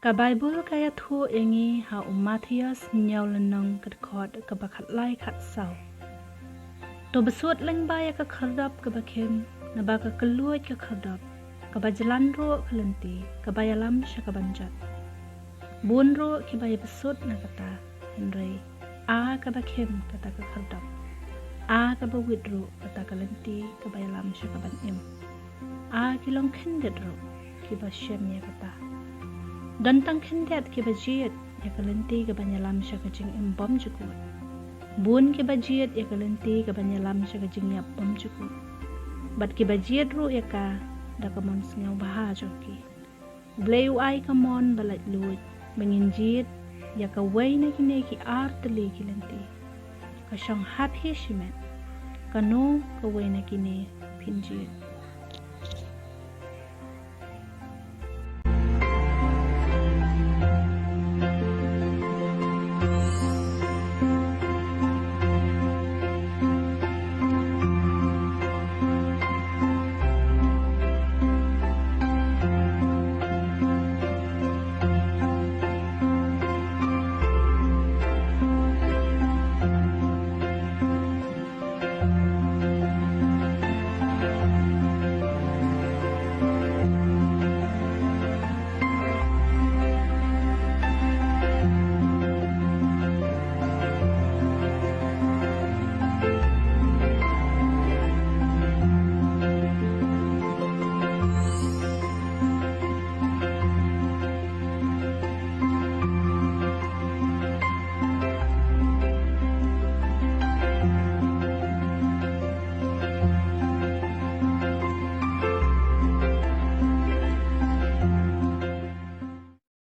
Ka Bible kaya thu engi ha Matthias nyaw lenong kedkot ka bakat lai kat sau. To besut leng baya ka khardap ka bakem na baka keluat ka khardap ka bajalan ro ka lenti ka bayalam sya ka banjat. Bun ro ki baya besut na kata henry a ka bakem kata ka khardap. A ka bawit ro kata ka lenti ka bayalam sya ka banim. A kilong khyndiat ro ki ba syem ya kata. Dan tang khyndiat ki ba jied ya ka lenti ka banyalam sya ka jing bom jukut. Bun ki ba jied ya ka lenti ka banyalam sya ka jing bom jukut. Bat ki ba jied ro ya ka da ka mon singaw baha joki. Bleu ai ka mon balat luit bangin jied ya ka way na kine ki tylli ki lenti. Ka syang hat he shimet. Kano ka way na kine Phin jied.